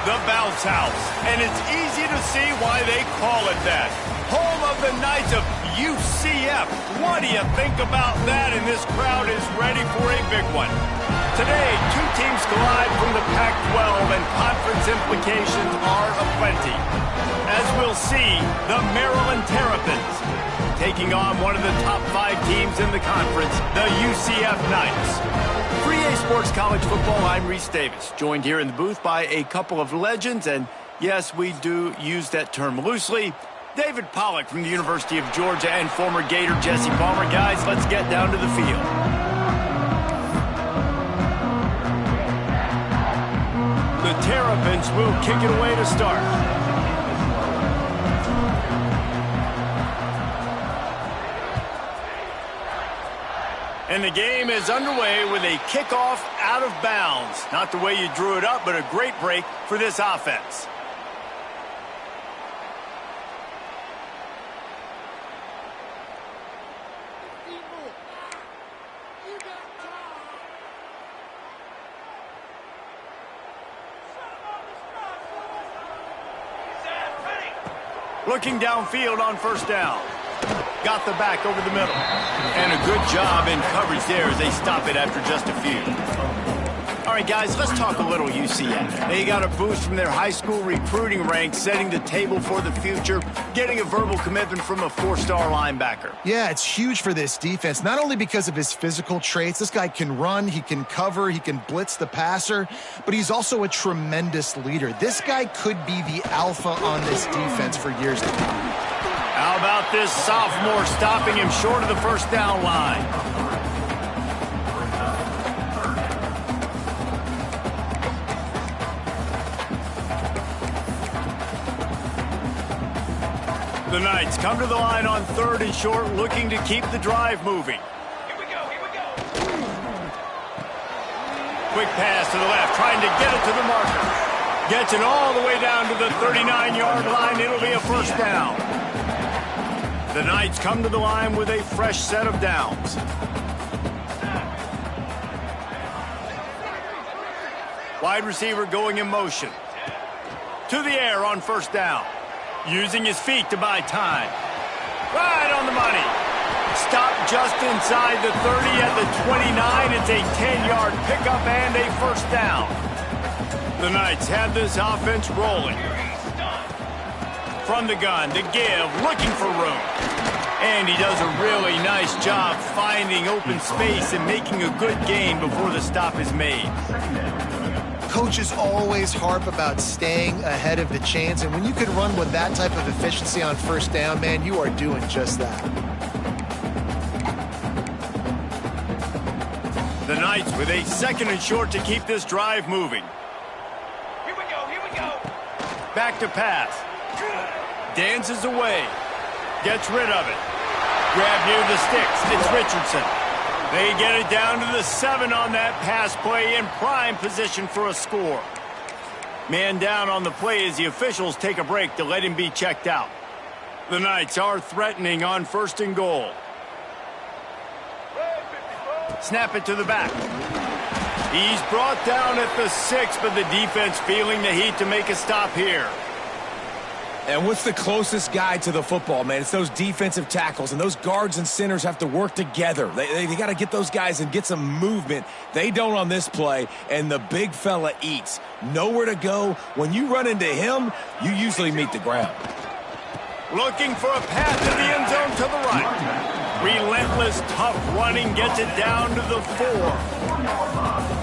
The Bounce House, and it's easy to see why they call it that. Home of the Knights of UCF. What do you think about that? And this crowd is ready for a big one. Today, two teams collide from the Pac-12, and conference implications are aplenty. As we'll see, the Maryland Terrapins taking on one of the top 5 teams in the conference, the UCF Knights. 3A Sports College Football, I'm Reese Davis, joined here in the booth by a couple of legends, and yes, we do use that term loosely. David Pollack from the University of Georgia and former Gator Jesse Palmer. Guys, let's get down to the field. The Terrapins will kick it away to start. And the game is underway with a kickoff out of bounds. Not the way you drew it up, but a great break for this offense. Looking downfield on first down. Got the back over the middle. And a good job in coverage there as they stop it after just a few. All right, guys, let's talk a little UCF. They got a boost from their high school recruiting ranks, setting the table for the future, getting a verbal commitment from a 4-star linebacker. Yeah, it's huge for this defense, not only because of his physical traits. This guy can run, he can cover, he can blitz the passer, but he's also a tremendous leader. This guy could be the alpha on this defense for years to come. How about this sophomore stopping him short of the first down line? The Knights come to the line on 3rd and short, looking to keep the drive moving. Here we go, here we go. Quick pass to the left, trying to get it to the marker. Gets it all the way down to the 39-yard line. It'll be a first down. The Knights come to the line with a fresh set of downs. Wide receiver going in motion. To the air on first down. Using his feet to buy time. Right on the money. Stopped just inside the 30 at the 29. It's a 10-yard pickup and a first down. The Knights have this offense rolling. From the gun to give, looking for room. And he does a really nice job finding open space and making a good gain before the stop is made. Coaches always harp about staying ahead of the chains, and when you can run with that type of efficiency on first down, man, you are doing just that. The Knights with a 2nd and short to keep this drive moving. Here we go, here we go. Back to pass. Dances away. Gets rid of it. Grab near the sticks. It's Richardson. They get it down to the 7 on that pass play in prime position for a score. Man down on the play as the officials take a break to let him be checked out. The Knights are threatening on 1st and goal. Snap it to the back. He's brought down at the 6, but the defense feeling the heat to make a stop here. And what's the closest guy to the football, man? It's those defensive tackles, and those guards and centers have to work together. They got to get those guys and get some movement. They don't on this play, and the big fella eats. Nowhere to go. When you run into him, you usually meet the ground. Looking for a path to the end zone to the right. Relentless, tough running gets it down to the 4.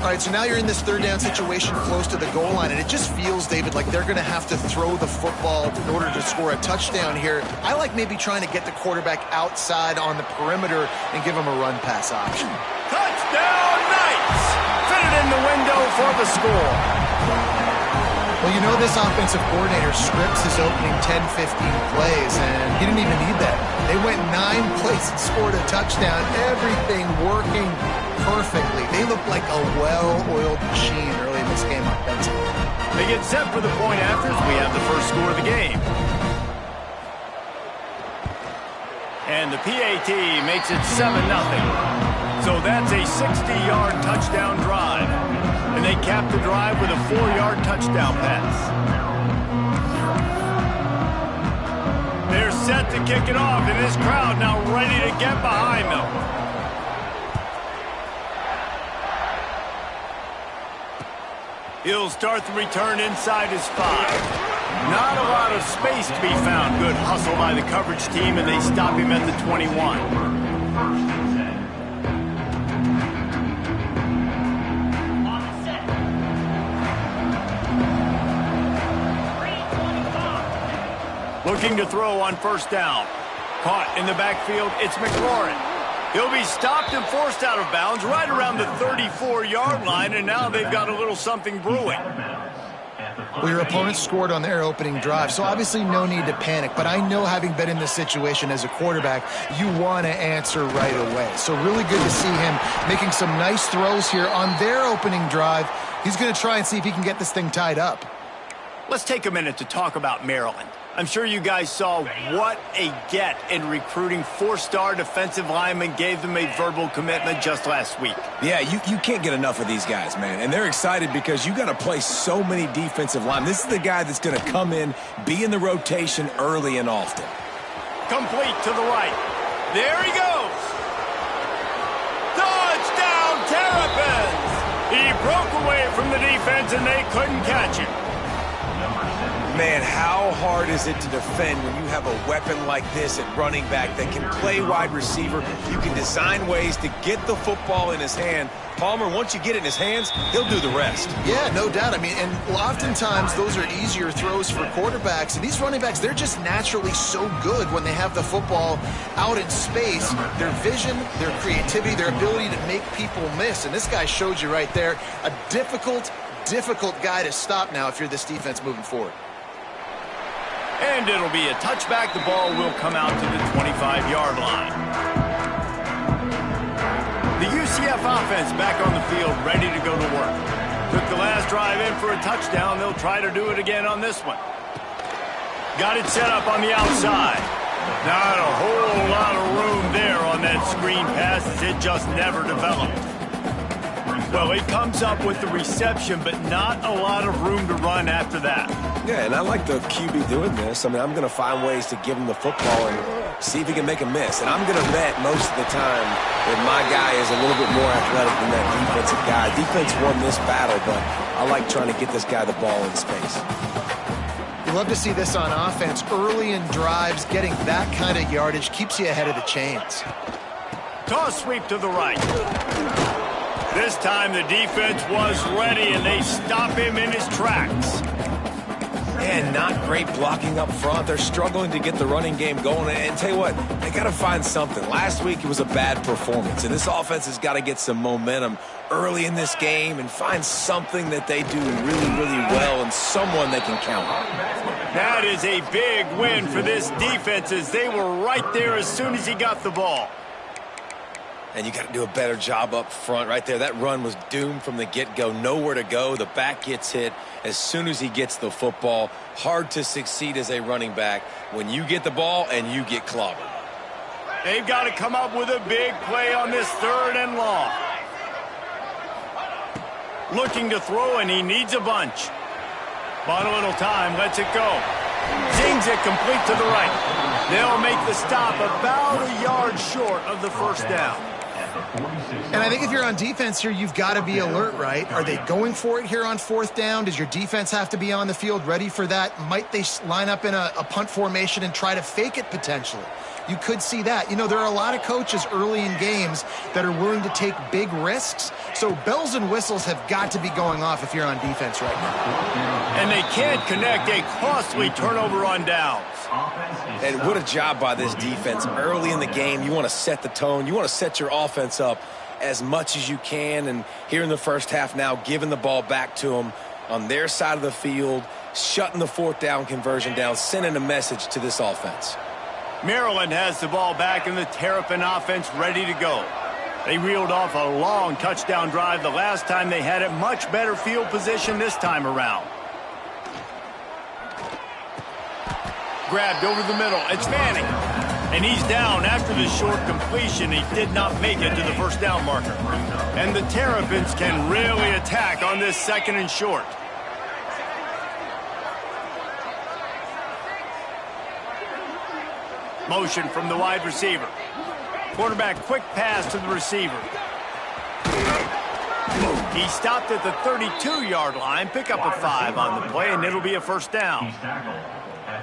All right, so now you're in this 3rd down situation close to the goal line, and it just feels, David, like they're going to have to throw the football in order to score a touchdown here. I like maybe trying to get the quarterback outside on the perimeter and give him a run-pass option. Touchdown, Knights! Fit it in the window for the score. Well, you know this offensive coordinator scripts his opening 10-15 plays, and he didn't even need that. They went 9 plays and scored a touchdown, everything working perfectly. They look like a well-oiled machine early in this game offensively. They get set for the point after as we have the first score of the game. And the PAT makes it 7-0. So that's a 60-yard touchdown drive. And they capped the drive with a 4-yard touchdown pass. They're set to kick it off, and this crowd now ready to get behind them. He'll start the return inside his 5. Not a lot of space to be found. Good hustle by the coverage team, and they stop him at the 21. Looking to throw on first down. Caught in the backfield, it's McLaurin. He'll be stopped and forced out of bounds right around the 34-yard line, and now they've got a little something brewing. Well, your opponent scored on their opening drive, so obviously no need to panic. But I know, having been in this situation as a quarterback, you want to answer right away. So really good to see him making some nice throws here on their opening drive. He's going to try and see if he can get this thing tied up. Let's take a minute to talk about Maryland. I'm sure you guys saw what a get in recruiting. 4-star defensive linemen gave them a verbal commitment just last week. Yeah, you can't get enough of these guys, man. And they're excited because you got to play so many defensive linemen. This is the guy that's going to come in, be in the rotation early and often. Complete to the right. There he goes. Touchdown, Terrapins! He broke away from the defense and they couldn't catch him. Man, how hard is it to defend when you have a weapon like this at running back that can play wide receiver? You can design ways to get the football in his hand. Palmer, once you get it in his hands, he'll do the rest. Yeah, no doubt. I mean, and oftentimes those are easier throws for quarterbacks. And these running backs, they're just naturally so good when they have the football out in space. Their vision, their creativity, their ability to make people miss. And this guy showed you right there, a difficult guy to stop now if you're this defense moving forward. And it'll be a touchback. The ball will come out to the 25-yard line. The UCF offense back on the field, ready to go to work. Took the last drive in for a touchdown. They'll try to do it again on this one. Got it set up on the outside. Not a whole lot of room there on that screen pass, as it just never developed. Well, he comes up with the reception, but not a lot of room to run after that. Yeah, and I like the QB doing this. I mean, I'm going to find ways to give him the football and see if he can make a miss. And I'm going to bet most of the time that my guy is a little bit more athletic than that defensive guy. Defense won this battle, but I like trying to get this guy the ball in space. You love to see this on offense. Early in drives, getting that kind of yardage keeps you ahead of the chains. Toss sweep to the right. This time the defense was ready, and they stop him in his tracks. Man, not great blocking up front. They're struggling to get the running game going. And tell you what, they got to find something. Last week it was a bad performance, and this offense has got to get some momentum early in this game and find something that they do really, really well and someone they can count on. That is a big win for this defense, as they were right there as soon as he got the ball. And you got to do a better job up front right there. That run was doomed from the get-go. Nowhere to go. The back gets hit as soon as he gets the football. Hard to succeed as a running back when you get the ball and you get clobbered. They've got to come up with a big play on this 3rd and long. Looking to throw, and he needs a bunch. Bought a little time, lets it go. Zings it complete to the right. They'll make the stop about a yard short of the first down. And I think if you're on defense here, you've got to be alert, right? Are they going for it here on 4th down? Does your defense have to be on the field ready for that? Might they line up in a punt formation and try to fake it potentially? You could see that. You know, there are a lot of coaches early in games that are willing to take big risks. So bells and whistles have got to be going off if you're on defense right now. And they can't connect a costly turnover on downs. And what a job by this defense. Early in the game, you want to set the tone. You want to set your offense up as much as you can. And here in the first half now, giving the ball back to them on their side of the field, shutting the 4th down conversion down, sending a message to this offense. Maryland has the ball back, and the Terrapin offense ready to go. They reeled off a long touchdown drive the last time they had it. Much better field position this time around. Grabbed over the middle. It's Manning. And he's down after the short completion. He did not make it to the first down marker. And the Terrapins can really attack on this 2nd and short. Motion from the wide receiver. Quarterback quick pass to the receiver. He stopped at the 32-yard line. Pick up a 5 on the play, and it'll be a first down.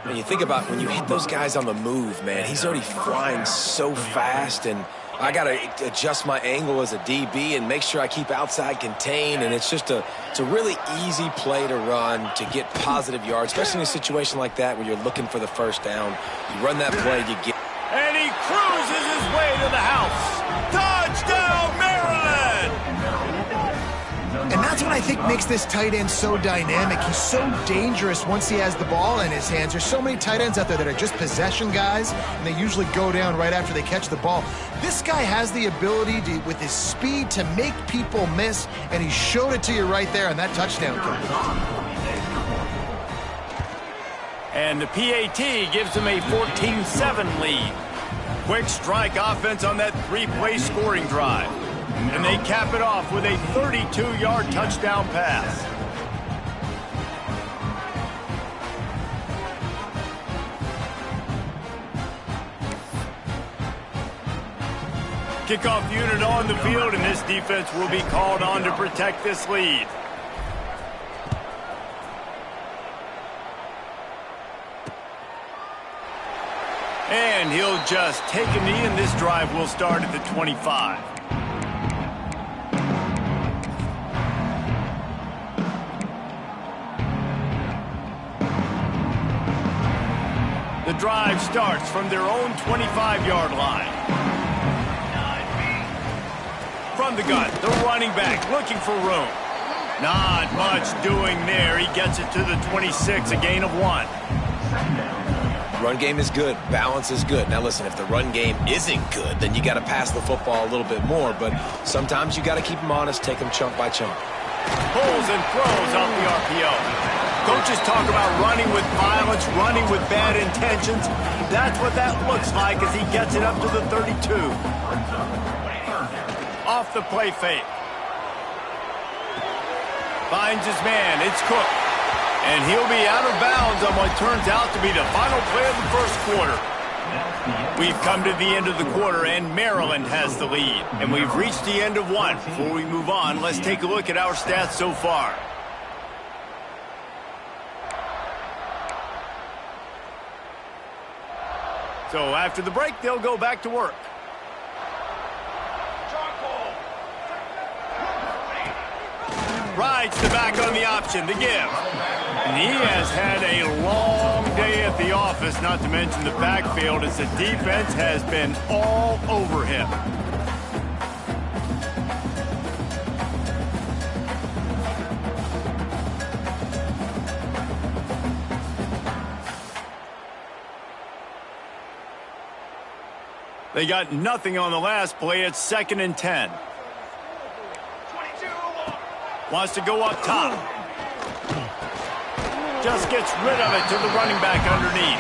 And you think about when you hit those guys on the move, man, he's already flying so fast, and I got to adjust my angle as a DB and make sure I keep outside contained, and it's a really easy play to run to get positive yards, especially in a situation like that where you're looking for the first down. You run that play, you get... And he cruises his way to the house. Touchdown, Maryland! And that's what I think makes this tight end so dynamic. He's so dangerous once he has the ball in his hands. There's so many tight ends out there that are just possession guys, and they usually go down right after they catch the ball. This guy has the ability to, with his speed, to make people miss, and he showed it to you right there on that touchdown catch. And the PAT gives him a 14-7 lead. Quick strike offense on that 3-play scoring drive. And they cap it off with a 32-yard touchdown pass. Kickoff unit on the field, and this defense will be called on to protect this lead. And he'll just take a knee, and this drive will start at the 25. The drive starts from their own 25-yard line. From the gun, the running back looking for room. Not much doing there. He gets it to the 26, a gain of 1. Run game is good. Balance is good. Now, listen, if the run game isn't good, then you got to pass the football a little bit more. But sometimes you got to keep them honest, take them chunk by chunk. Pulls and throws off the RPO. Coaches talk about running with violence, running with bad intentions. That's what that looks like as he gets it up to the 32. Off the play fake. Finds his man. It's Cook. And he'll be out of bounds on what turns out to be the final play of the first quarter. We've come to the end of the quarter, and Maryland has the lead. And we've reached the end of one. Before we move on, let's take a look at our stats so far. So after the break, they'll go back to work. Rides the back on the option to give. And he has had a long day at the office, not to mention the backfield, as the defense has been all over him. They got nothing on the last play. It's 2nd and 10. Wants to go up top. Just gets rid of it to the running back underneath.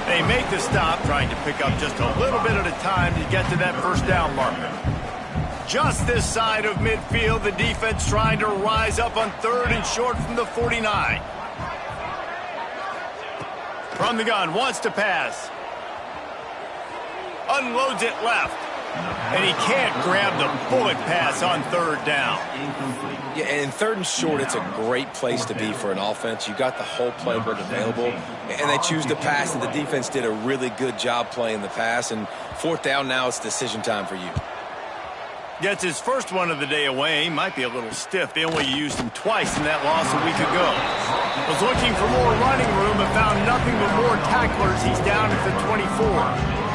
They make the stop, trying to pick up just a little bit at a time to get to that first down marker. Just this side of midfield, the defense trying to rise up on 3rd and short from the 49. From the gun, wants to pass. Unloads it left. And he can't grab the bullet pass on 3rd down. Yeah, and in 3rd and short, it's a great place to be for an offense. You got the whole playbook available, and they choose to pass, and the defense did a really good job playing the pass. And 4th down now, it's decision time for you. Gets his first one of the day away. Might be a little stiff. They only used him twice in that loss a week ago. Was looking for more running room and found nothing but more tacklers. He's down at the 24.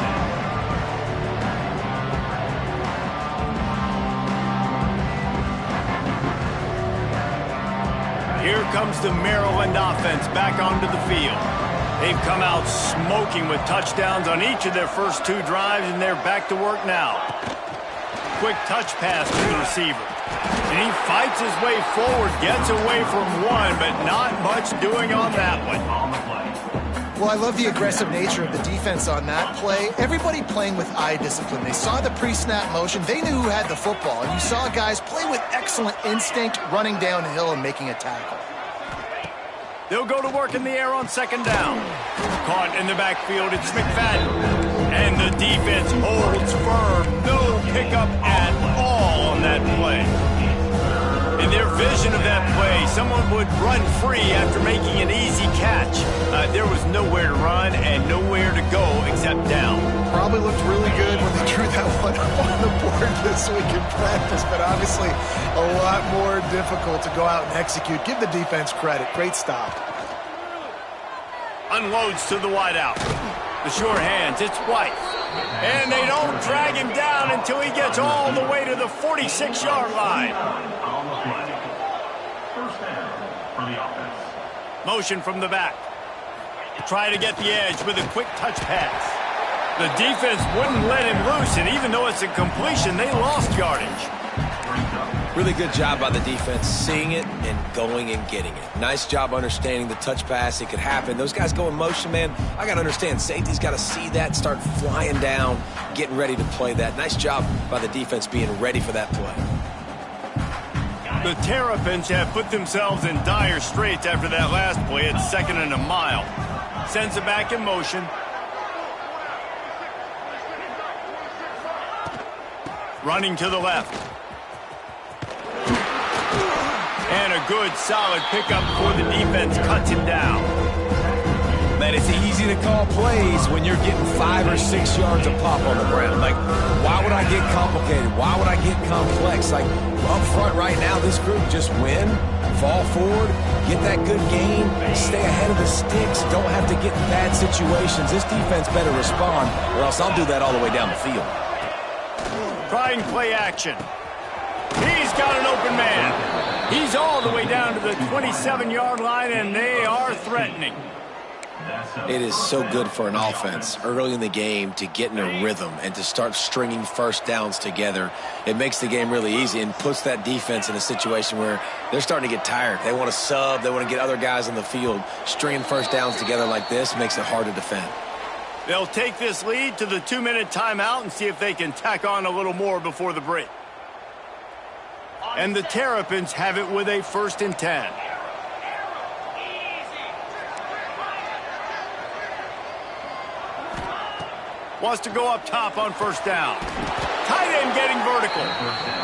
Here comes the Maryland offense back onto the field. They've come out smoking with touchdowns on each of their first 2 drives, and they're back to work now. Quick touch pass to the receiver. And he fights his way forward, gets away from one, but not much doing on that one. Well, I love the aggressive nature of the defense on that play. Everybody playing with eye discipline. They saw the pre-snap motion. They knew who had the football. And you saw guys play with excellent instinct, running downhill and making a tackle. They'll go to work in the air on second down. Caught in the backfield, it's McFadden. And the defense holds firm. No pickup at all on that play. In their vision of that play, someone would run free after making an easy catch. There was nowhere to run and nowhere to go except down. Probably looked really good when they drew that one up on the board this week in practice, but obviously a lot more difficult to go out and execute. Give the defense credit. Great stop. Unloads to the wideout. The sure hands, it's White. And they don't drag him down until he gets all the way to the 46-yard line. Motion from the back. Try to get the edge with a quick touch pass. The defense wouldn't let him loose, and even though it's a completion, they lost yardage. Really good job by the defense, seeing it and going and getting it. Nice job understanding the touch pass. It could happen. Those guys go in motion, man. I got to understand, safety's got to see that, start flying down, getting ready to play that. Nice job by the defense being ready for that play. The Terrapins have put themselves in dire straits after that last play at 2nd and a mile. Sends it back in motion. Running to the left. And a good, solid pickup for the defense. Cuts him down. Man, it's easy to call plays when you're getting 5 or 6 yards of pop on the ground. Like, why would I get complicated? Why would I get complex? Like, up front right now, this group just win, fall forward, get that good game, stay ahead of the sticks, don't have to get in bad situations. This defense better respond, or else I'll do that all the way down the field. Trying play action. He's got an open man. He's all the way down to the 27-yard line, and they are threatening. It is so good for an offense early in the game to get in a rhythm and to start stringing first downs together. It makes the game really easy and puts that defense in a situation where they're starting to get tired. They want to sub. They want to get other guys on the field. Stringing first downs together like this makes it hard to defend. They'll take this lead to the 2-minute timeout and see if they can tack on a little more before the break. And the Terrapins have it with a 1st and 10. Wants to go up top on 1st down. Tight end getting vertical.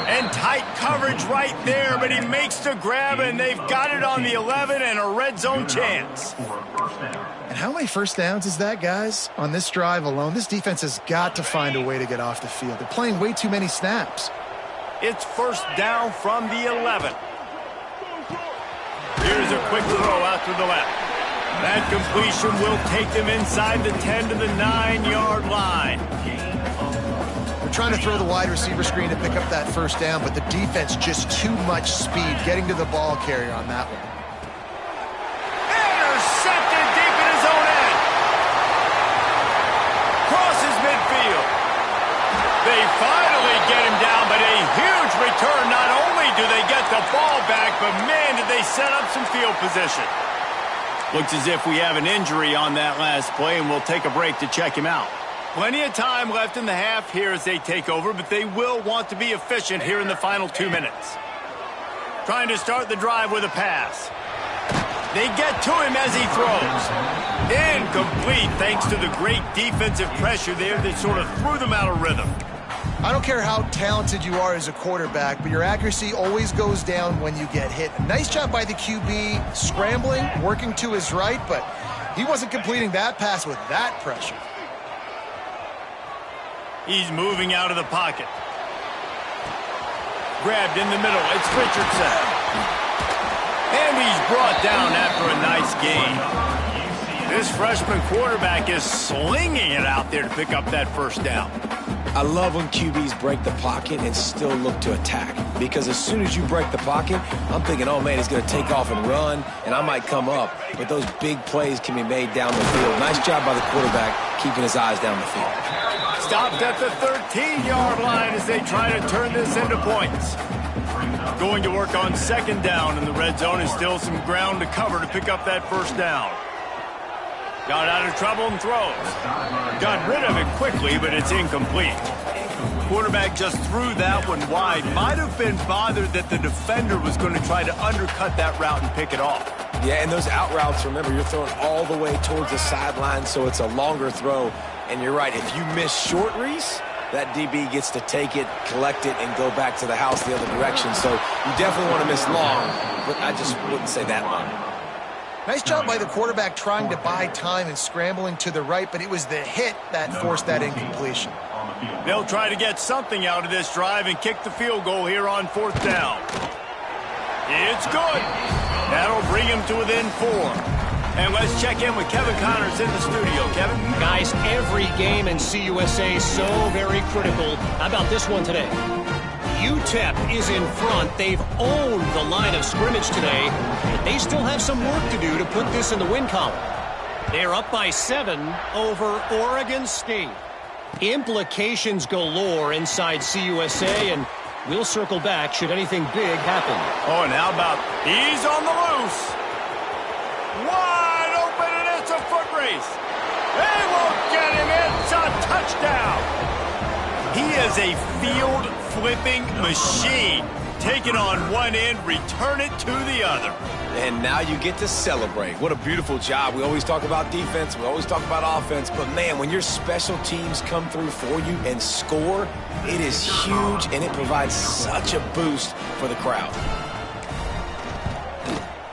And tight coverage right there, but he makes the grab, and they've got it on the 11 and a red zone chance. And how many first downs is that, guys? On this drive alone, this defense has got to find a way to get off the field. They're playing way too many snaps. It's 1st down from the 11. Here's a quick throw out to the left. That completion will take them inside the 10 to the 9-yard line. They're trying to throw the wide receiver screen to pick up that 1st down, but the defense just too much speed getting to the ball carrier on that one. Intercepted deep in his own end. Crosses midfield. They finally get him down, but a huge return. Not only do they get the ball back, but man, did they set up some field position. Looks as if we have an injury on that last play, and we'll take a break to check him out. Plenty of time left in the half here as they take over, but they will want to be efficient here in the final 2 minutes. Trying to start the drive with a pass. They get to him as he throws. Incomplete thanks to the great defensive pressure there that sort of threw them out of rhythm. I don't care how talented you are as a quarterback, but your accuracy always goes down when you get hit. Nice job by the QB scrambling, working to his right, but he wasn't completing that pass with that pressure. He's moving out of the pocket. Grabbed in the middle. It's Richardson. And he's brought down after a nice gain. This freshman quarterback is slinging it out there to pick up that 1st down. I love when QBs break the pocket and still look to attack. Because as soon as you break the pocket, I'm thinking, oh, man, he's going to take off and run, and I might come up. But those big plays can be made down the field. Nice job by the quarterback keeping his eyes down the field. Stopped at the 13-yard line as they try to turn this into points. Going to work on 2nd down in the red zone, and still some ground to cover to pick up that 1st down. Got out of trouble and throws. Got rid of it quickly, but it's incomplete. Quarterback just threw that one wide. Might have been bothered that the defender was going to try to undercut that route and pick it off. Yeah, and those out routes, remember, you're throwing all the way towards the sideline, so it's a longer throw. And you're right, if you miss short, Reese, that DB gets to take it, collect it, and go back to the house the other direction. So you definitely want to miss long, but I just wouldn't say that long. Nice job by the quarterback trying to buy time and scrambling to the right, but it was the hit that forced that incompletion. They'll try to get something out of this drive and kick the field goal here on 4th down. It's good. That'll bring him to within 4. And let's check in with Kevin Connors in the studio. Kevin? Guys, every game in CUSA is so very critical. How about this one today? UTEP is in front. They've owned the line of scrimmage today, but they still have some work to do to put this in the win column. They're up by 7 over Oregon State. Implications galore inside CUSA, and we'll circle back should anything big happen. Oh, and how about he's on the loose. Wide open, and it's a foot race. They won't get him. It's a touchdown. He is a field-flipping machine. Take it on one end, return it to the other. And now you get to celebrate. What a beautiful job. We always talk about defense. We always talk about offense. But, man, when your special teams come through for you and score, it is huge, and it provides such a boost for the crowd.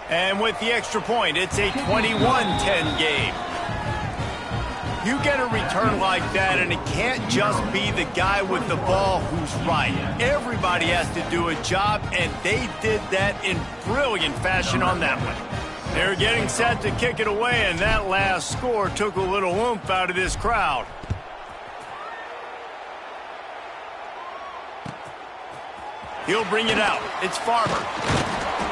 And with the extra point, it's a 21-10 game. You get a return like that, and it can't just be the guy with the ball who's right. Everybody has to do a job, and they did that in brilliant fashion on that one. They're getting set to kick it away, and that last score took a little oomph out of this crowd. He'll bring it out. It's Farmer.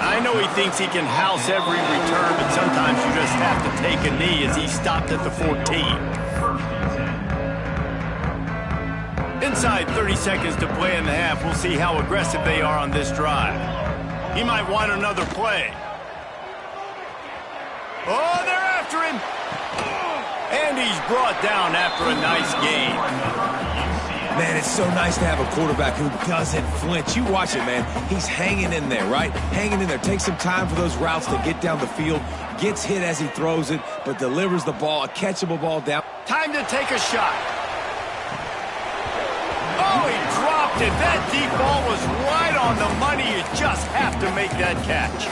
I know he thinks he can house every return, but sometimes you just have to take a knee as he stopped at the 14. Inside 30 seconds to play in the half. We'll see how aggressive they are on this drive. He might want another play. Oh, they're after him. And he's brought down after a nice game. Man, it's so nice to have a quarterback who doesn't flinch. You watch it, man. He's hanging in there, right? Hanging in there. Takes some time for those routes to get down the field. Gets hit as he throws it, but delivers the ball, a catchable ball down. Time to take a shot. Oh, he dropped it. That deep ball was right on the money. You just have to make that catch.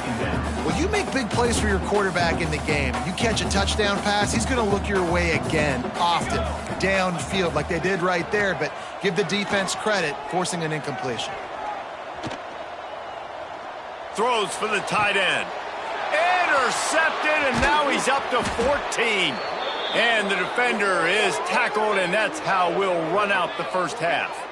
Well, you make big plays for your quarterback in the game. You catch a touchdown pass, he's going to look your way again, often, downfield like they did right there, but give the defense credit, forcing an incompletion. Throws for the tight end. Intercepted, and now he's up to 14. And the defender is tackled, and that's how we'll run out the first half.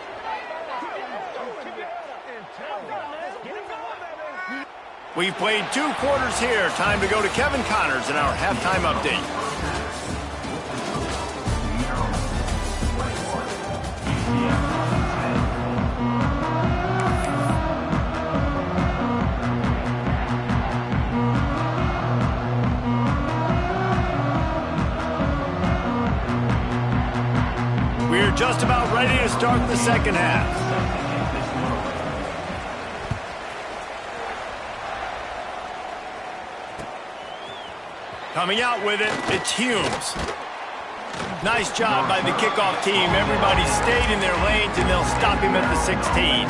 We've played 2 quarters here. Time to go to Kevin Connors in our halftime update. We're just about ready to start the second half. Coming out with it, it's Humes. Nice job by the kickoff team. Everybody stayed in their lanes, and they'll stop him at the 16.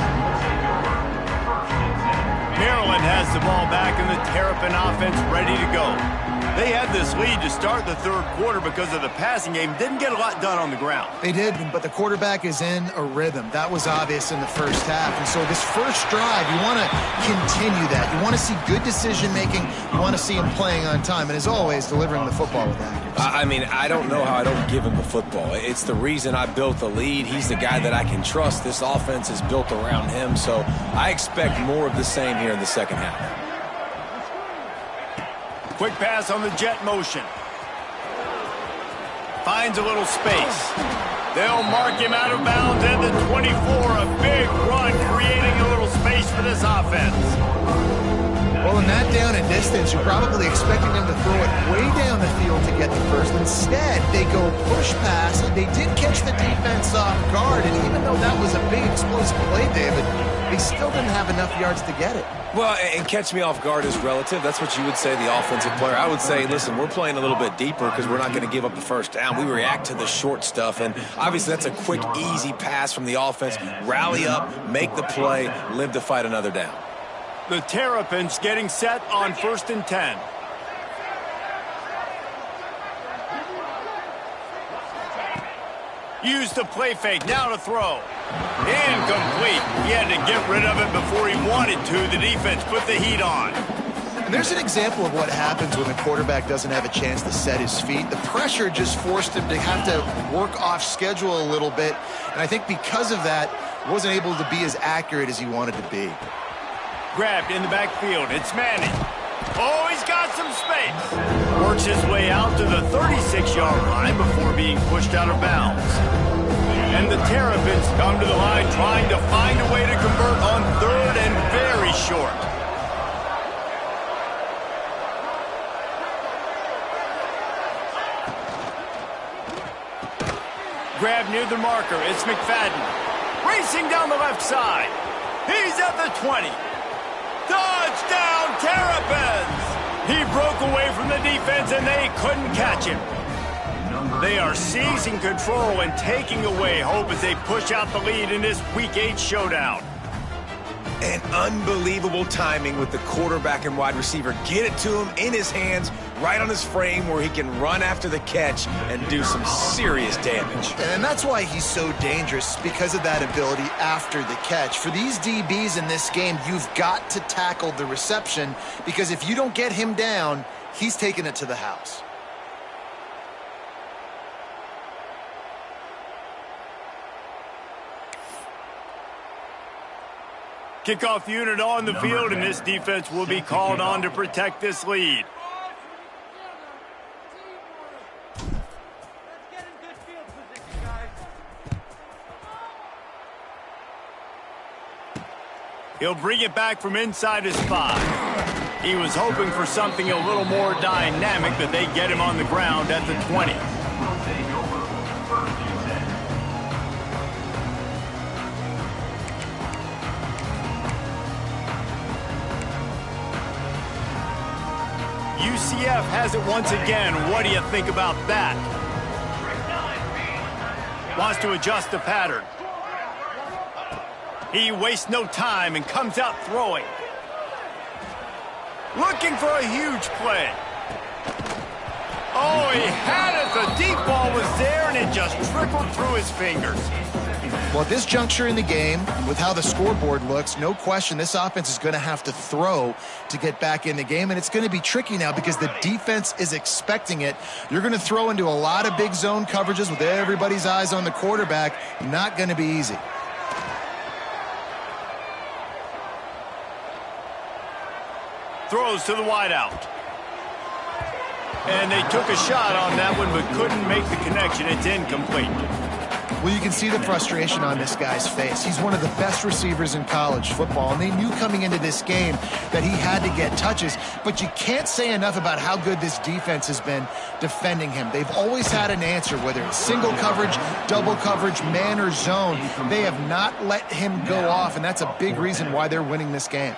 Maryland has the ball back, and the Terrapin offense ready to go. They had this lead to start the third quarter because of the passing game. Didn't get a lot done on the ground. They did, but the quarterback is in a rhythm. That was obvious in the first half. And so this first drive, you want to continue that. You want to see good decision-making. You want to see him playing on time. And as always, delivering the football with accuracy. I mean, I don't know how I don't give him the football. It's the reason I built the lead. He's the guy that I can trust. This offense is built around him. So I expect more of the same here in the second half. Quick pass on the jet motion. Finds a little space. They'll mark him out of bounds at the 24. A big run, creating a little space for this offense. Well, in that down and distance, you're probably expecting them to throw it way down the field to get the first. Instead, they go push pass. They did catch the defense off guard, and even though that was a big explosive play, David, they still didn't have enough yards to get it. Well, and catch me off guard is relative. That's what you would say, the offensive player. I would say, listen, we're playing a little bit deeper because we're not going to give up the first down. We react to the short stuff, and obviously that's a quick, easy pass from the offense. Rally up, make the play, live to fight another down. The Terrapins getting set on 1st and 10. Use the play fake, now to throw. Incomplete. He had to get rid of it before he wanted to. The defense put the heat on. And there's an example of what happens when the quarterback doesn't have a chance to set his feet. The pressure just forced him to have to work off schedule a little bit. And I think because of that, wasn't able to be as accurate as he wanted to be. Grabbed in the backfield. It's Manning. Oh, he's got some space. Works his way out to the 36-yard line before being pushed out of bounds. And the Terrapins come to the line trying to find a way to convert on 3rd and very short. Grab near the marker. It's McFadden. Racing down the left side. He's at the 20. Touchdown, Terrapins! He broke away from the defense, and they couldn't catch him. They are seizing control and taking away hope as they push out the lead in this Week 8 showdown. And unbelievable timing with the quarterback and wide receiver. Get it to him in his hands, right on his frame where he can run after the catch and do some serious damage. And that's why he's so dangerous, because of that ability after the catch. For these DBs in this game, you've got to tackle the reception, because if you don't get him down, he's taking it to the house. Kickoff unit on the field, and this defense will be called on to protect this lead. He'll bring it back from inside his 5. He was hoping for something a little more dynamic, but they get him on the ground at the 20. UCF has it once again. What do you think about that? Wants to adjust the pattern. He wastes no time and comes out throwing. Looking for a huge play. Oh, he had it. The deep ball was there, and it just trickled through his fingers. Well, at this juncture in the game, with how the scoreboard looks, no question this offense is going to have to throw to get back in the game, and it's going to be tricky now because the defense is expecting it. You're going to throw into a lot of big zone coverages with everybody's eyes on the quarterback. Not going to be easy. Throws to the wideout. And they took a shot on that one, but couldn't make the connection. It's incomplete. Well, you can see the frustration on this guy's face. He's one of the best receivers in college football, and they knew coming into this game that he had to get touches, but you can't say enough about how good this defense has been defending him. They've always had an answer, whether it's single coverage, double coverage, man or zone. They have not let him go off, and that's a big reason why they're winning this game.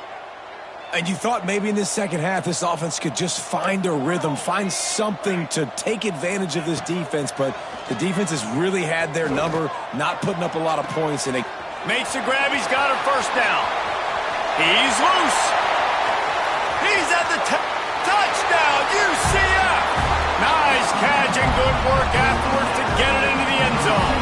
And you thought maybe in this second half this offense could just find a rhythm, find something to take advantage of this defense, but the defense has really had their number, not putting up a lot of points. And it makes a grab. He's got a first down. He's loose. He's at the touchdown, UCF. Nice catch and good work afterwards to get it into the end zone.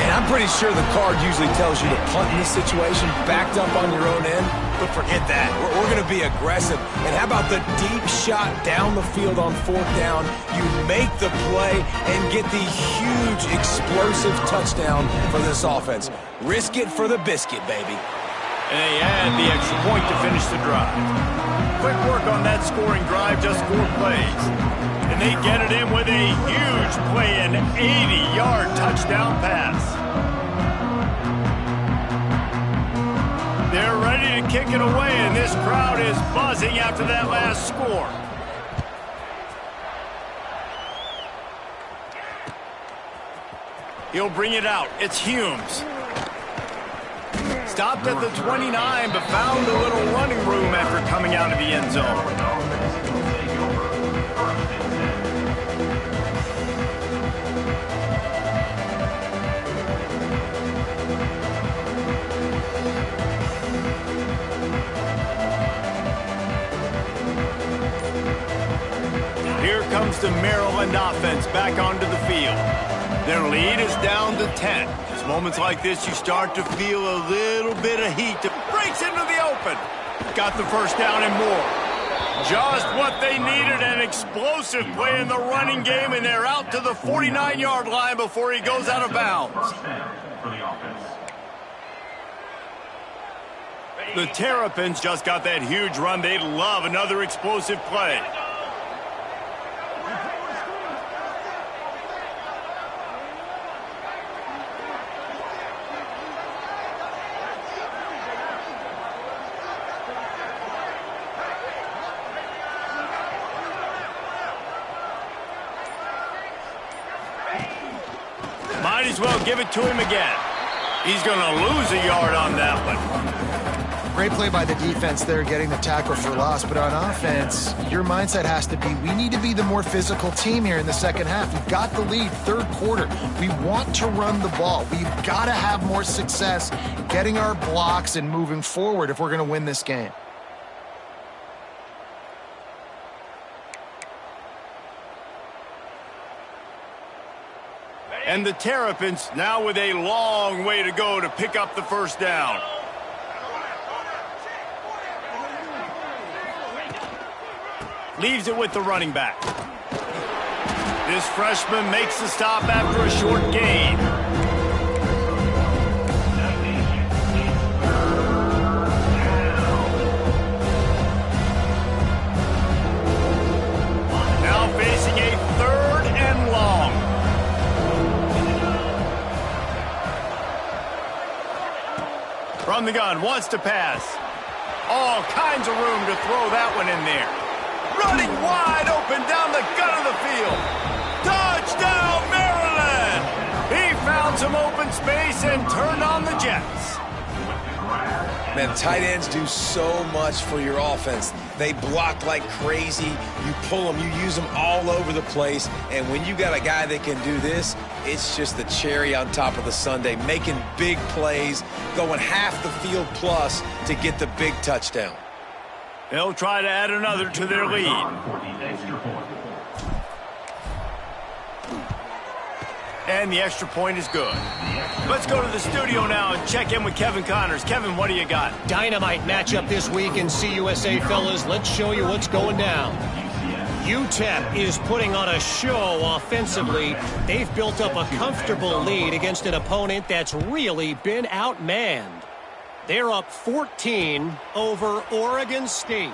And I'm pretty sure the card usually tells you to punt in this situation, backed up on your own end. But forget that. We're going to be aggressive. And how about the deep shot down the field on 4th down? You make the play and get the huge explosive touchdown for this offense. Risk it for the biscuit, baby. And they add the extra point to finish the drive. Quick work on that scoring drive, just 4 plays. And they get it in with a huge play, an 80-yard touchdown pass. They're ready to kick it away, and this crowd is buzzing after that last score. He'll bring it out. It's Humes. Stopped at the 29, but found a little running room after coming out of the end zone. Here comes the Maryland offense back onto the field. Their lead is down to 10. It's moments like this you start to feel a little bit of heat that breaks into the open. Got the first down and more. Just what they needed, an explosive play in the running game, and they're out to the 49-yard line before he goes out of bounds. The Terrapins just got that huge run. They'd love another explosive play. Might as well give it to him again. He's going to lose a yard on that one. Great play by the defense there, getting the tackle for loss. But on offense, your mindset has to be, we need to be the more physical team here in the second half. We've got the lead, third quarter. We want to run the ball. We've got to have more success getting our blocks and moving forward if we're going to win this game. And the Terrapins now with a long way to go to pick up the first down. Leaves it with the running back. This freshman makes the stop after a short gain. Now facing a third and long. From the gun, wants to pass. All kinds of room to throw that one in there. Running wide open down the gut of the field. Touchdown, Maryland! He found some open space and turned on the Jets. Man, tight ends do so much for your offense. They block like crazy. You pull them, you use them all over the place. And when you got a guy that can do this, it's just the cherry on top of the sundae, making big plays, going half the field plus to get the big touchdown. They'll try to add another to their lead. And the extra point is good. Let's go to the studio now and check in with Kevin Connors. Kevin, what do you got? Dynamite matchup this week in CUSA, fellas. Let's show you what's going down. UTEP is putting on a show offensively. They've built up a comfortable lead against an opponent that's really been outmanned. They're up 14 over Oregon State.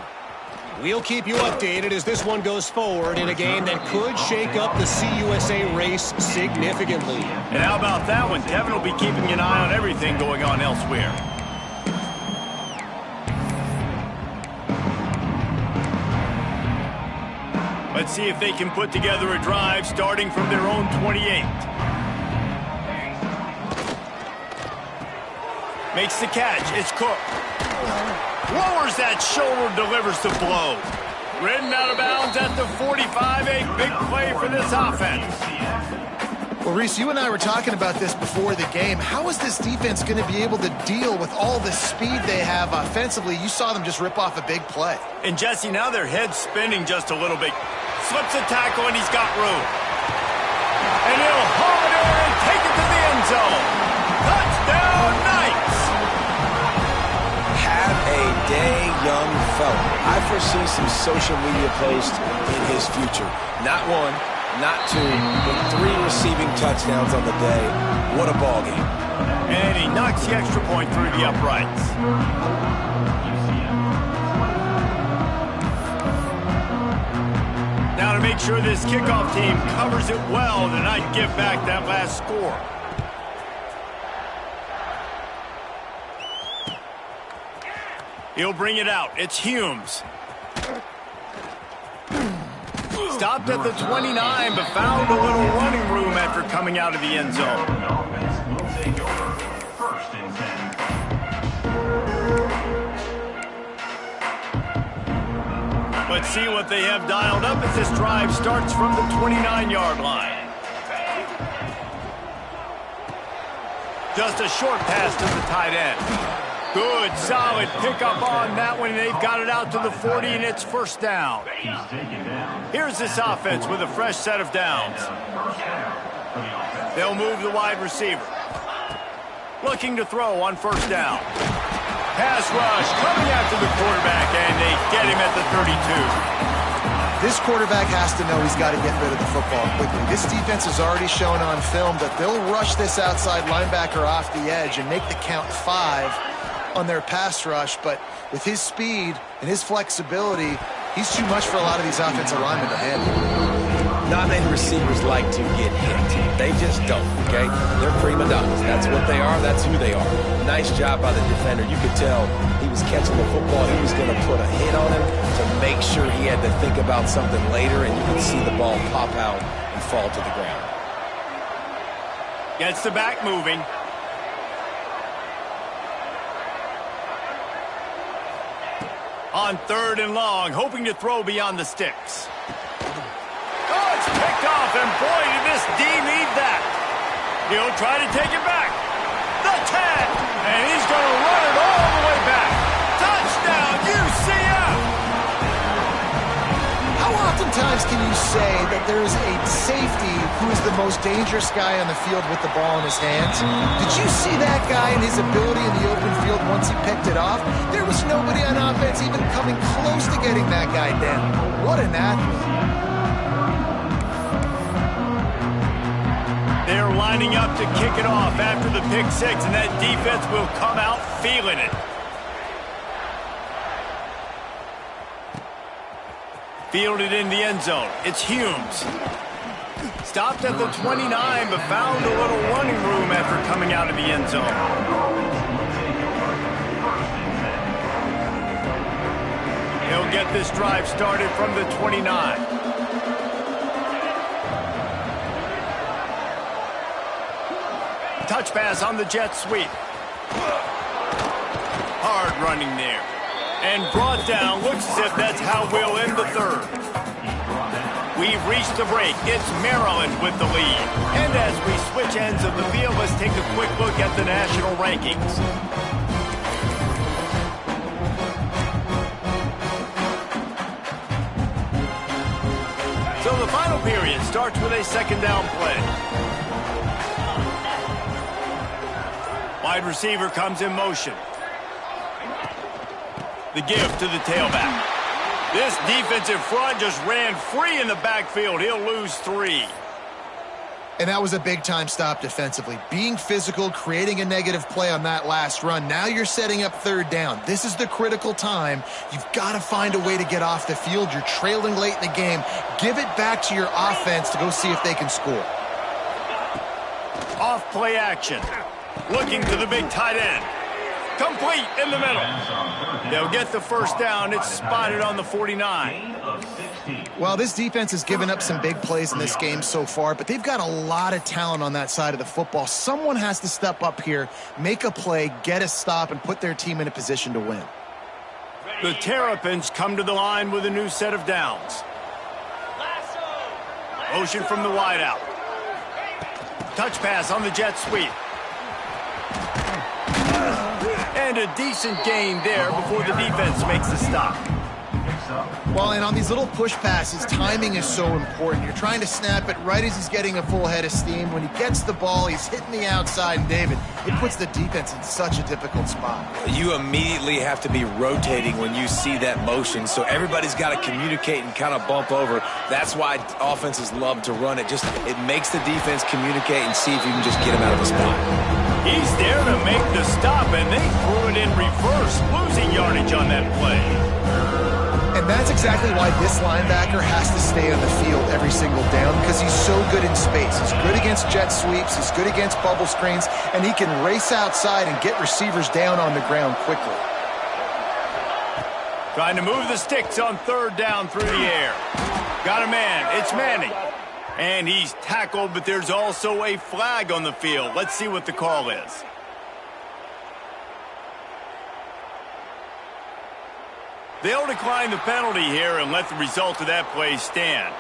We'll keep you updated as this one goes forward in a game that could shake up the CUSA race significantly. And how about that one? Kevin will be keeping an eye on everything going on elsewhere. Let's see if they can put together a drive starting from their own 28. Makes the catch. It's Cook. Lowers that shoulder, delivers the blow. Ridden out of bounds at the 45. A big play for this offense. Well, Reese, you and I were talking about this before the game. How is this defense going to be able to deal with all the speed they have offensively? You saw them just rip off a big play. And, Jesse, now their head's spinning just a little bit. Slips a tackle, and he's got room. And he'll haul it in and take it to the end zone. Touchdown, Knights! Have a day, young fella. I foresee some social media posts in his future. Not one, not two, but 3 receiving touchdowns on the day. What a ball game. And he knocks the extra point through the uprights. Now to make sure this kickoff team covers it well to not give back that last score. He'll bring it out. It's Humes. Stopped at the 29, but found a little running room after coming out of the end zone. Let's see what they have dialed up as this drive starts from the 29-yard line. Just a short pass to the tight end. Good, solid pickup on that one. They've got it out to the 40, and it's first down. Here's this offense with a fresh set of downs. They'll move the wide receiver. Looking to throw on first down. Pass rush coming after the quarterback, and they get him at the 32. This quarterback has to know he's got to get rid of the football quickly. This defense has already shown on film that they'll rush this outside linebacker off the edge and make the count 5 on their pass rush, but with his speed and his flexibility, he's too much for a lot of these offensive linemen to handle. Not many receivers like to get hit. They just don't, okay? They're prima donnas. That's what they are. That's who they are. Nice job by the defender. You could tell he was catching the football. He was going to put a hit on him to make sure he had to think about something later, and you could see the ball pop out and fall to the ground. Gets the back moving. On third and long, hoping to throw beyond the sticks. Oh, it's picked off, and boy, did this D need that. He'll try to take it back. The 10, and he's going to run it all the way back. Touchdown, UCF! How oftentimes can you say that there is a safety who is the most dangerous guy on the field with the ball in his hands? Did you see that guy and his ability in the open field once he picked it off? There was nobody on offense even coming close to getting that guy down. What an athlete. They're lining up to kick it off after the pick six, and that defense will come out feeling it. Fielded in the end zone. It's Humes. Stopped at the 29, but found a little running room after coming out of the end zone. He'll get this drive started from the 29. Touch pass on the jet sweep. Hard running there. And brought down. Looks as if that's how we'll end the third. We've reached the break. It's Maryland with the lead. And as we switch ends of the field, let's take a quick look at the national rankings. So the final period starts with a second down play. Wide receiver comes in motion. The give to the tailback. This defensive front just ran free in the backfield. He'll lose 3. And that was a big-time stop defensively. Being physical, creating a negative play on that last run. Now you're setting up third down. This is the critical time. You've got to find a way to get off the field. You're trailing late in the game. Give it back to your offense to go see if they can score. Off play action. Looking to the big tight end. Complete in the middle. They'll get the first down. It's spotted on the 49. Well, this defense has given up some big plays in this game so far, but they've got a lot of talent on that side of the football. Someone has to step up here, make a play, get a stop, and put their team in a position to win. The Terrapins come to the line with a new set of downs. Motion from the wideout. Touch pass on the jet sweep. And a decent gain there before the defense makes the stop. Well, and on these little push passes, timing is so important. You're trying to snap it right as he's getting a full head of steam. When he gets the ball, he's hitting the outside, and David, it puts the defense in such a difficult spot. You immediately have to be rotating when you see that motion, so everybody's got to communicate and kind of bump over. That's why offenses love to run it. It makes the defense communicate and see if you can just get him out of the spot. He's there to make the stop, and they threw it in reverse, losing yardage on that play. And that's exactly why this linebacker has to stay on the field every single down, because he's so good in space. He's good against jet sweeps, he's good against bubble screens, and he can race outside and get receivers down on the ground quickly. Trying to move the sticks on third down through the air. Got a man. It's Manning. And he's tackled, but there's also a flag on the field. Let's see what the call is. They'll decline the penalty here and let the result of that play stand.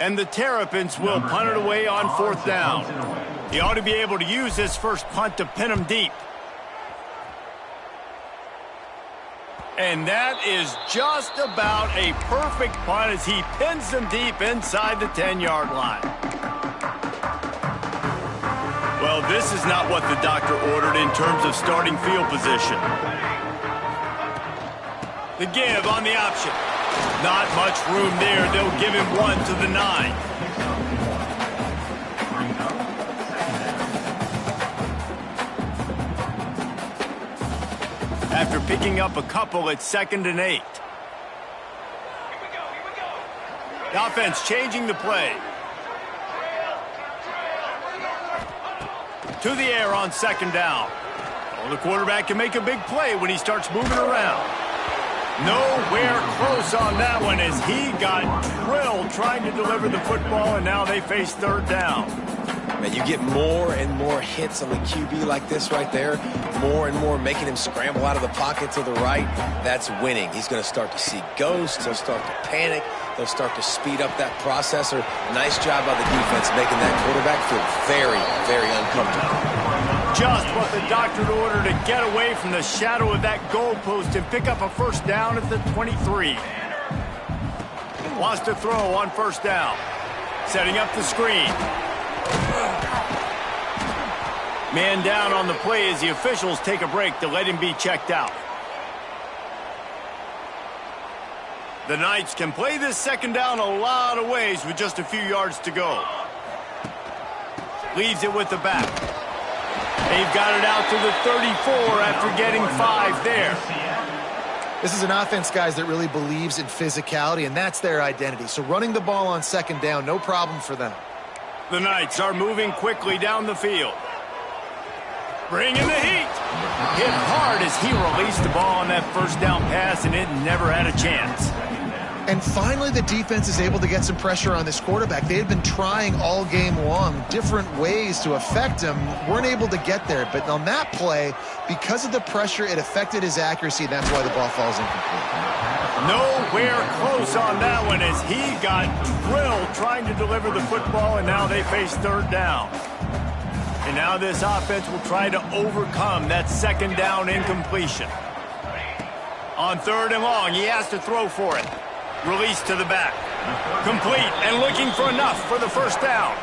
And the Terrapins will punt it away on fourth down. He ought to be able to use his first punt to pin him deep. And that is just about a perfect punt as he pins them deep inside the 10-yard line. Well, this is not what the doctor ordered in terms of starting field position. The give on the option. Not much room there. They'll give him one to the 9. After picking up a couple at 2nd and 8. Here we go. The offense changing the play. To the air on 2nd down. Well, the quarterback can make a big play when he starts moving around. Nowhere close on that one as he got drilled trying to deliver the football, and now they face 3rd down. Man, you get more and more hits on the QB like this right there, more and more making him scramble out of the pocket to the right. That's winning. He's going to start to see ghosts. He'll start to panic. They'll start to speed up that processor. Nice job by the defense making that quarterback feel very, very uncomfortable. Just what the doctor ordered to get away from the shadow of that goalpost and pick up a first down at the 23. Wants to throw on first down. Setting up the screen. Man down on the play as the officials take a break to let him be checked out. The Knights can play this 2nd down a lot of ways with just a few yards to go. Leaves it with the back. They've got it out to the 34 after getting 5 there. This is an offense, guys, that really believes in physicality, and that's their identity. So running the ball on 2nd down, no problem for them. The Knights are moving quickly down the field. Bringing the heat. Hit hard as he released the ball on that first down pass, and it never had a chance. And finally, the defense is able to get some pressure on this quarterback. They had been trying all game long different ways to affect him. Weren't able to get there. But on that play, because of the pressure, it affected his accuracy, and that's why the ball falls incomplete. Nowhere close on that one as he got drilled trying to deliver the football, and now they face 3rd down. And now this offense will try to overcome that 2nd down incompletion. On 3rd and long, he has to throw for it. Release to the back. Complete and looking for enough for the first down.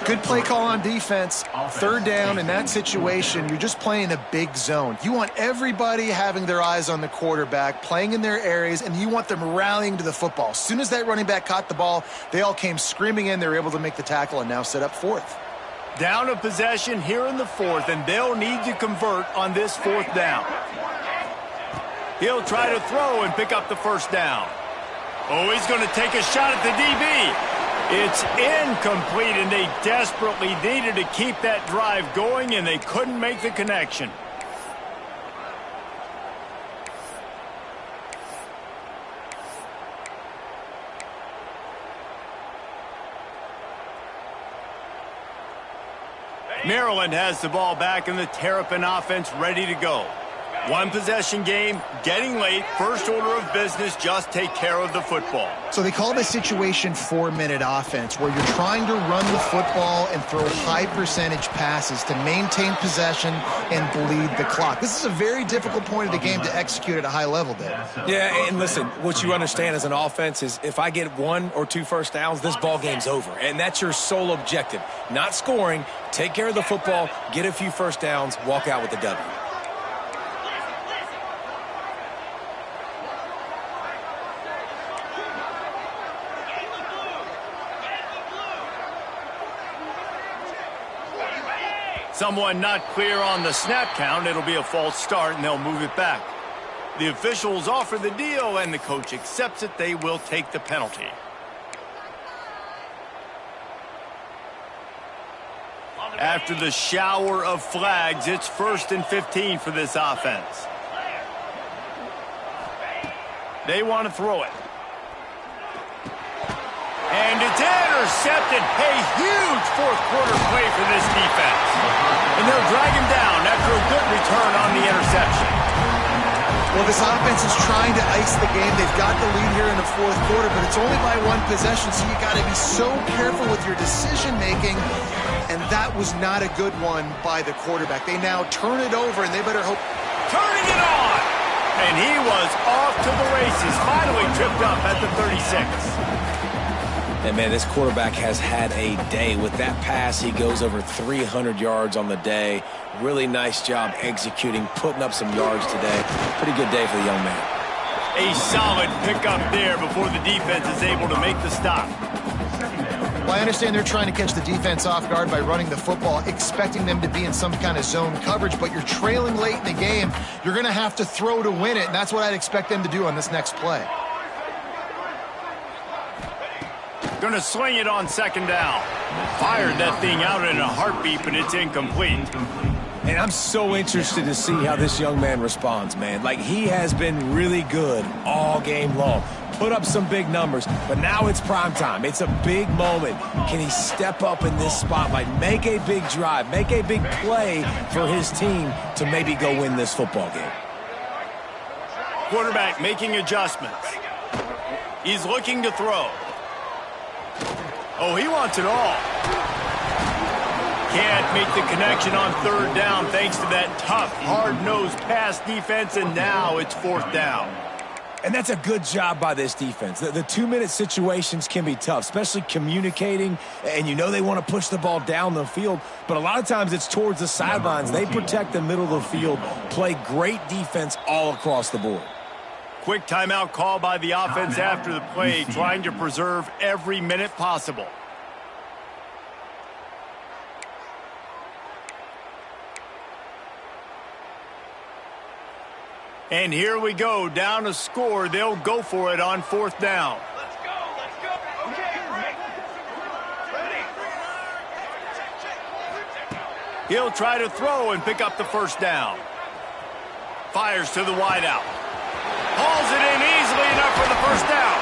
Good play call on defense. 3rd down in that situation, you're just playing a big zone. You want everybody having their eyes on the quarterback, playing in their areas, and you want them rallying to the football. As soon as that running back caught the ball, they all came screaming in. They were able to make the tackle and now set up 4th. Down a possession here in the 4th, and they'll need to convert on this 4th down. He'll try to throw and pick up the first down. Oh, he's going to take a shot at the DB. It's incomplete, and they desperately needed to keep that drive going, and they couldn't make the connection. Maryland has the ball back and the Terrapin offense ready to go. One possession game, getting late, first order of business, just take care of the football. So they call this situation 4-minute offense, where you're trying to run the football and throw high percentage passes to maintain possession and bleed the clock. This is a very difficult point of the game to execute at a high level, Dave. Yeah, and listen, what you understand as an offense is if I get 1 or 2 first downs, this ball game's over. And that's your sole objective. Not scoring, take care of the football, get a few first downs, walk out with the W. Someone not clear on the snap count. It'll be a false start, and they'll move it back. The officials offer the deal, and the coach accepts it. They will take the penalty. After the shower of flags, it's 1st and 15 for this offense. They want to throw it. And it's intercepted. A huge fourth quarter play for this defense. And they'll drag him down after a good return on the interception. Well, this offense is trying to ice the game. They've got the lead here in the fourth quarter, but it's only by 1 possession, so you got to be so careful with your decision-making. And that was not a good one by the quarterback. They now turn it over, and they better hope. Turning it on! And he was off to the races, finally tripped up at the 36. And, man, this quarterback has had a day. With that pass, he goes over 300 yards on the day. Really nice job executing, putting up some yards today. Pretty good day for the young man. A solid pickup there before the defense is able to make the stop. Well, I understand they're trying to catch the defense off guard by running the football, expecting them to be in some kind of zone coverage, but you're trailing late in the game. You're going to have to throw to win it, and that's what I'd expect them to do on this next play. Going to sling it on 2nd down. Fired that thing out in a heartbeat, but it's incomplete. And I'm so interested to see how this young man responds, man. Like, he has been really good all game long. Put up some big numbers, but now it's prime time. It's a big moment. Can he step up in this spotlight, make a big drive, make a big play for his team to maybe go win this football game? Quarterback making adjustments. He's looking to throw. Oh, he wants it all. Can't make the connection on 3rd down thanks to that tough, hard-nosed pass defense, and now it's 4th down. And that's a good job by this defense. The 2-minute situations can be tough, especially communicating, and you know they want to push the ball down the field, but a lot of times it's towards the sidelines. They protect the middle of the field, play great defense all across the board. Quick timeout call by the offense after the play, trying to preserve every minute possible. And here we go, down a score. They'll go for it on 4th down. Let's go, let's go. Okay, ready. He'll try to throw and pick up the 1st down. Fires to the wideout. Hauls it in easily enough for the 1st down.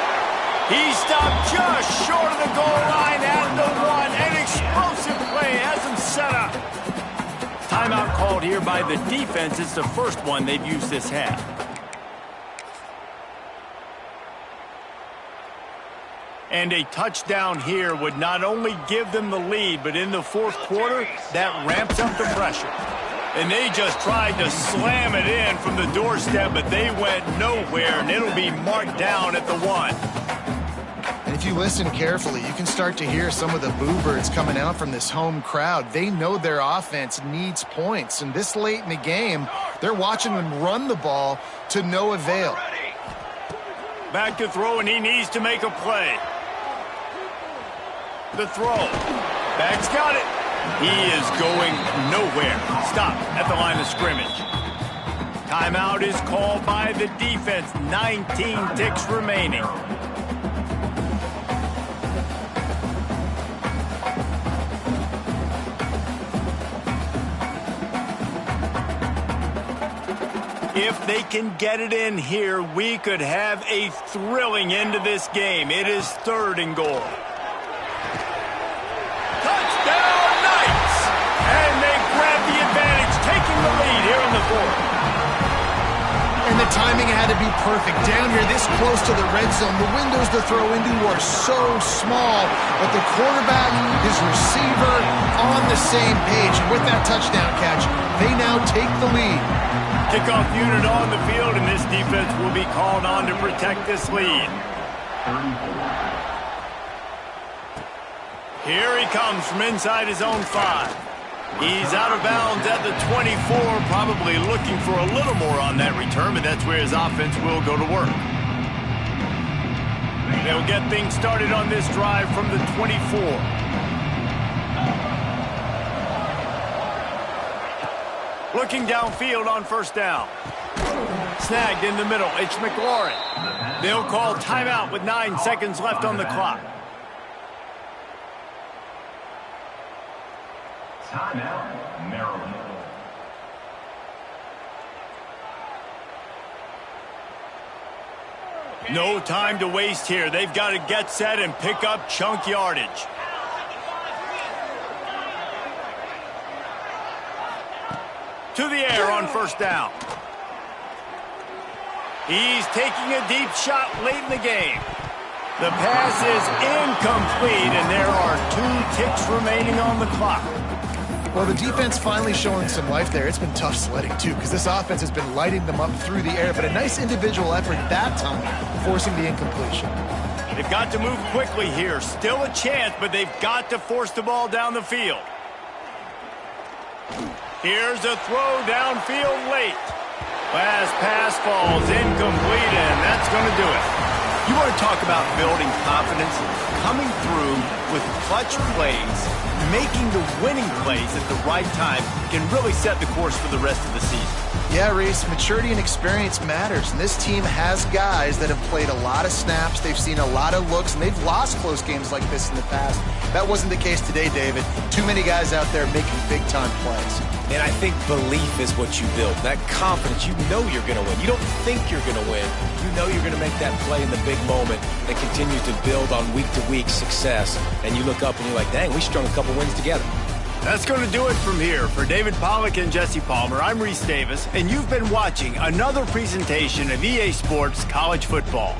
He stopped just short of the goal line at the 1. An explosive play has him set up. Timeout called here by the defense. It's the first one they've used this half. And a touchdown here would not only give them the lead, but in the 4th quarter, that ramps up the pressure. And they just tried to slam it in from the doorstep, but they went nowhere, and it'll be marked down at the 1. And if you listen carefully, you can start to hear some of the boo birds coming out from this home crowd. They know their offense needs points, and this late in the game, they're watching them run the ball to no avail. Back to throw, and he needs to make a play. The throw. Back's got it. He is going nowhere. Stop at the line of scrimmage. Timeout is called by the defense. 19 ticks remaining. If they can get it in here, we could have a thrilling end to this game. It is 3rd and goal. Touchdown Knights! And timing had to be perfect. Down here, this close to the red zone, the windows to throw into are so small, but the quarterback, his receiver, on the same page. And with that touchdown catch, they now take the lead. Kickoff unit on the field, and this defense will be called on to protect this lead. Here he comes from inside his own 5. He's out of bounds at the 24, probably looking for a little more on that return, but that's where his offense will go to work. They'll get things started on this drive from the 24. Looking downfield on first down. Snagged in the middle. It's McLaurin. They'll call timeout with 9 seconds left on the clock. Timeout, Maryland. No time to waste here. They've got to get set and pick up chunk yardage. To the air on first down. He's taking a deep shot late in the game. The pass is incomplete, and there are 2 ticks remaining on the clock. Well, the defense finally showing some life there. It's been tough sledding, too, because this offense has been lighting them up through the air, but a nice individual effort that time, forcing the incompletion. They've got to move quickly here. Still a chance, but they've got to force the ball down the field. Here's a throw downfield late. Last pass falls incomplete, and that's going to do it. You want to talk about building confidence? Coming through with clutch plays, making the winning plays at the right time can really set the course for the rest of the season. Yeah, Reese, maturity and experience matters, and this team has guys that have played a lot of snaps, they've seen a lot of looks, and they've lost close games like this in the past. That wasn't the case today, David. Too many guys out there making big-time plays. And I think belief is what you build. That confidence, you know you're going to win. You don't think you're going to win. You know you're going to make that play in the big moment and continue to build on week-to-week success. And you look up and you're like, dang, we strung a couple wins together. That's going to do it from here. For David Pollack and Jesse Palmer, I'm Reese Davis, and you've been watching another presentation of EA Sports College Football.